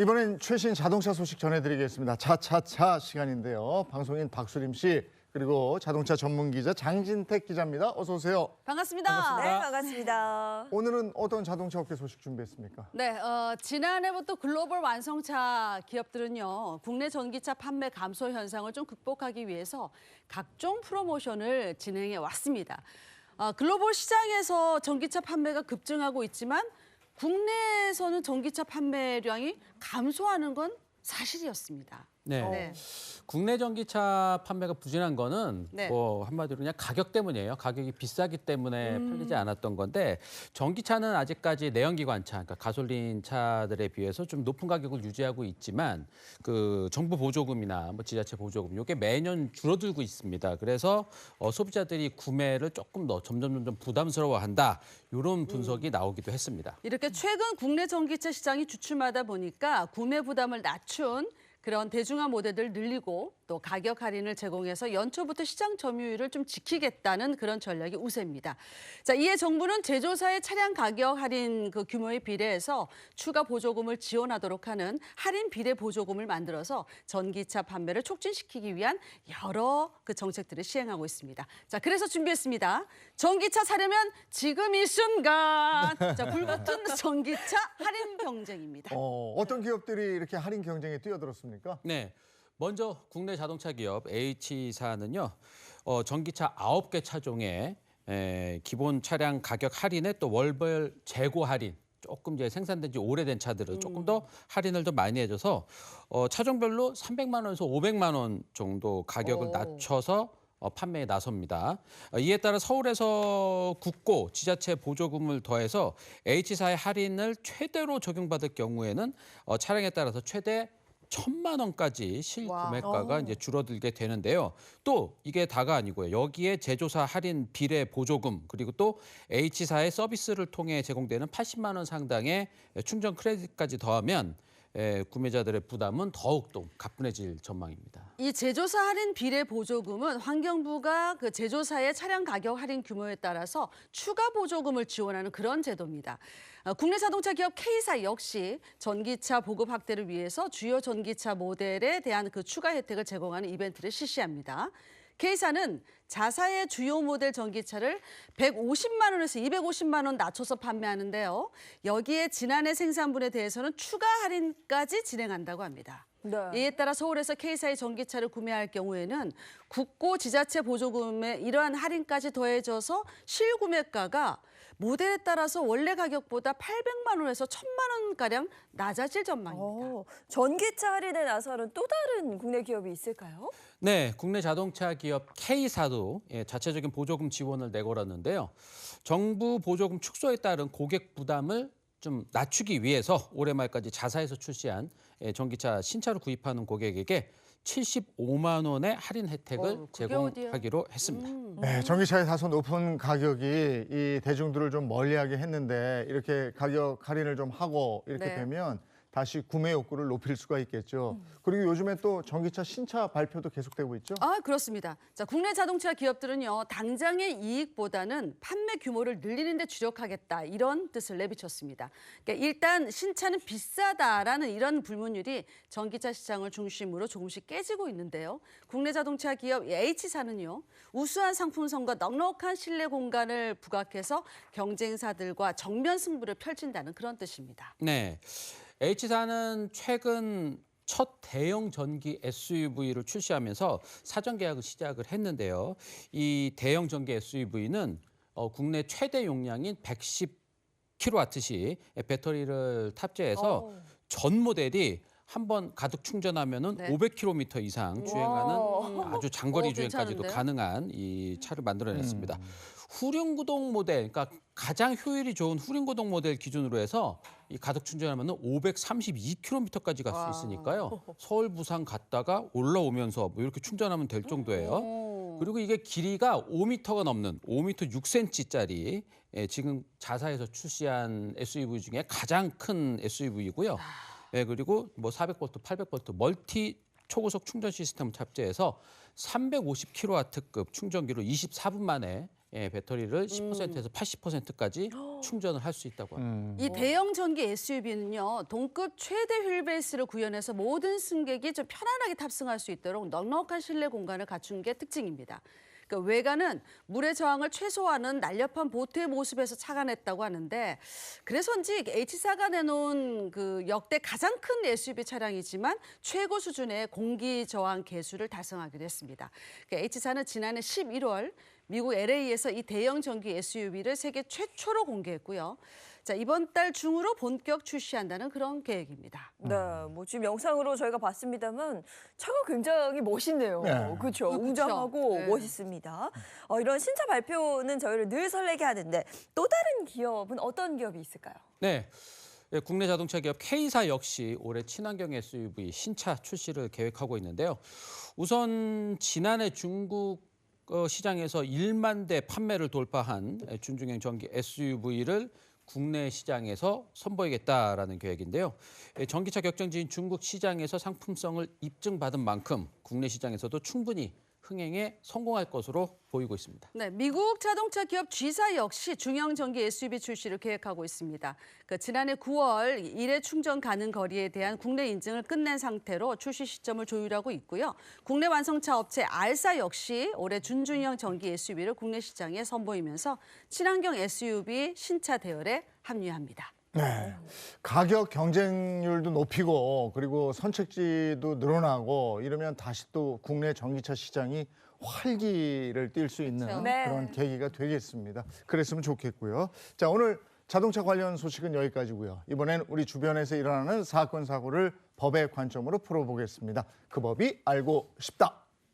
이번엔 최신 자동차 소식 전해드리겠습니다. 차차차 시간인데요. 방송인 박수림 씨 그리고 자동차 전문 기자 장진택 기자입니다. 어서 오세요. 반갑습니다. 네, 반갑습니다. 오늘은 어떤 자동차 업계 소식 준비했습니까? 네, 지난해부터 글로벌 완성차 기업들은요, 국내 전기차 판매 감소 현상을 좀 극복하기 위해서 각종 프로모션을 진행해 왔습니다. 글로벌 시장에서 전기차 판매가 급증하고 있지만 국내에서는 전기차 판매량이 감소하는 건 사실이었습니다. 네. 네. 국내 전기차 판매가 부진한 거는 네. 뭐 한마디로 그냥 가격 때문이에요. 가격이 비싸기 때문에 팔리지 않았던 건데 전기차는 아직까지 내연기관차, 그러니까 가솔린 차들에 비해서 좀 높은 가격을 유지하고 있지만 그 정부 보조금이나 뭐 지자체 보조금 이게 매년 줄어들고 있습니다. 그래서 소비자들이 구매를 조금 더 점점 부담스러워한다. 이런 분석이 나오기도 했습니다. 이렇게 최근 국내 전기차 시장이 주춤하다 보니까 구매 부담을 낮춘 그런 대중화 모델들 늘리고 또 가격 할인을 제공해서 연초부터 시장 점유율을 좀 지키겠다는 그런 전략이 우세입니다. 자, 이에 정부는 제조사의 차량 가격 할인 그 규모에 비례해서 추가 보조금을 지원하도록 하는 할인 비례 보조금을 만들어서 전기차 판매를 촉진시키기 위한 여러 그 정책들을 시행하고 있습니다. 자, 그래서 준비했습니다. 전기차 사려면 지금 이 순간. 자, 불붙은 전기차 할인 경쟁입니다. 어떤 기업들이 이렇게 할인 경쟁에 뛰어들었습니까? 네. 먼저 국내 자동차 기업 H사는요. 전기차 9개 차종에 기본 차량 가격 할인에 또 월별 재고 할인 조금 이제 생산된 지 오래된 차들은 조금 더 할인을 더 많이 해줘서 차종별로 300만 원에서 500만 원 정도 가격을 낮춰서 판매에 나섭니다. 이에 따라 서울에서 국고, 지자체 보조금을 더해서 H사의 할인을 최대로 적용받을 경우에는 차량에 따라서 최대 1,000만 원까지 실구매가가 이제 줄어들게 되는데요. 또 이게 다가 아니고요. 여기에 제조사 할인 비례 보조금 그리고 또 H사의 서비스를 통해 제공되는 80만 원 상당의 충전 크레딧까지 더하면 구매자들의 부담은 더욱더 가뿐해질 전망입니다. 이 제조사 할인 비례 보조금은 환경부가 그 제조사의 차량 가격 할인 규모에 따라서 추가 보조금을 지원하는 그런 제도입니다. 국내 자동차 기업 K사 역시 전기차 보급 확대를 위해서 주요 전기차 모델에 대한 그 추가 혜택을 제공하는 이벤트를 실시합니다. K사는 자사의 주요 모델 전기차를 150만 원에서 250만 원 낮춰서 판매하는데요. 여기에 지난해 생산분에 대해서는 추가 할인까지 진행한다고 합니다. 네. 이에 따라 서울에서 K사의 전기차를 구매할 경우에는 국고 지자체 보조금에 이러한 할인까지 더해져서 실구매가가 모델에 따라서 원래 가격보다 800만 원에서 1,000만 원가량 낮아질 전망입니다. 전기차 할인에 나서는 또 다른 국내 기업이 있을까요? 네, 국내 자동차 기업 K사도 자체적인 보조금 지원을 내걸었는데요. 정부 보조금 축소에 따른 고객 부담을 좀 낮추기 위해서 올해 말까지 자사에서 출시한 전기차 신차를 구입하는 고객에게 75만 원의 할인 혜택을 제공하기로 했습니다. 네, 전기차의 다소 높은 가격이 이 대중들을 좀 멀리하게 했는데 이렇게 가격 할인을 좀 하고 이렇게 네. 되면 다시 구매 욕구를 높일 수가 있겠죠. 그리고 요즘에 또 전기차 신차 발표도 계속되고 있죠. 그렇습니다. 자, 국내 자동차 기업들은요, 당장의 이익보다는 판매 규모를 늘리는 데 주력하겠다 이런 뜻을 내비쳤습니다. 그러니까 일단 신차는 비싸다라는 이런 불문율이 전기차 시장을 중심으로 조금씩 깨지고 있는데요. 국내 자동차 기업 H사는요, 우수한 상품성과 넉넉한 실내 공간을 부각해서 경쟁사들과 정면 승부를 펼친다는 그런 뜻입니다. 네, H사는 최근 첫 대형 전기 SUV를 출시하면서 사전 계약을 시작을 했는데요. 이 대형 전기 SUV는 국내 최대 용량인 110kWh 배터리를 탑재해서 전 모델이 한 번 가득 충전하면은 500km 이상 주행하는 아주 장거리 주행까지도 괜찮은데요? 가능한 이 차를 만들어냈습니다. 후륜구동 모델, 그러니까 가장 효율이 좋은 후륜구동 모델 기준으로 해서 이 가득 충전하면은 532km까지 갈 수 있으니까요. 서울, 부산 갔다가 올라오면서 뭐 이렇게 충전하면 될 정도예요. 그리고 이게 길이가 5m가 넘는 5m 6cm짜리 지금 자사에서 출시한 SUV 중에 가장 큰 SUV이고요. 그리고 뭐 400V, 800V 멀티 초고속 충전 시스템을 탑재해서 350kW급 충전기로 24분 만에 배터리를 10%에서 80%까지 충전을 할 수 있다고 합니다. 이 대형 전기 SUV는요, 동급 최대 휠베이스를 구현해서 모든 승객이 좀 편안하게 탑승할 수 있도록 넉넉한 실내 공간을 갖춘 게 특징입니다. 그 외관은 물의 저항을 최소화하는 날렵한 보트의 모습에서 착안했다고 하는데, 그래서인지 H사가 내놓은 그 역대 가장 큰 SUV 차량이지만 최고 수준의 공기 저항 계수를 달성하기도 했습니다. H사는 지난해 11월 미국 LA에서 이 대형 전기 SUV를 세계 최초로 공개했고요. 자, 이번 달 중으로 본격 출시한다는 그런 계획입니다. 네, 뭐 지금 영상으로 저희가 봤습니다만 차가 굉장히 멋있네요. 네. 그렇죠. 그쵸. 웅장하고 네. 멋있습니다. 이런 신차 발표는 저희를 늘 설레게 하는데 또 다른 기업은 어떤 기업이 있을까요? 네. 국내 자동차 기업 K사 역시 올해 친환경 SUV 신차 출시를 계획하고 있는데요. 우선 지난해 중국 시장에서 1만 대 판매를 돌파한 준중형 전기 SUV를 국내 시장에서 선보이겠다라는 계획인데요. 전기차 격전지인 중국 시장에서 상품성을 입증받은 만큼 국내 시장에서도 충분히 흥행에 성공할 것으로 보이고 있습니다. 네, 미국 자동차 기업 G사 역시 중형 전기 SUV 출시를 계획하고 있습니다. 지난해 9월 일회 충전 가능 거리에 대한 국내 인증을 끝낸 상태로 출시 시점을 조율하고 있고요. 국내 완성차 업체 R사 역시 올해 준중형 전기 SUV를 국내 시장에 선보이면서 친환경 SUV 신차 대열에 합류합니다. 네. 가격 경쟁률도 높이고 그리고 선택지도 늘어나고 이러면 다시 또 국내 전기차 시장이 활기를 띨 수 있는 그렇죠. 네. 그런 계기가 되겠습니다. 그랬으면 좋겠고요. 자, 오늘 자동차 관련 소식은 여기까지고요. 이번엔 우리 주변에서 일어나는 사건 사고를 법의 관점으로 풀어보겠습니다. 그 법이 알고 싶다.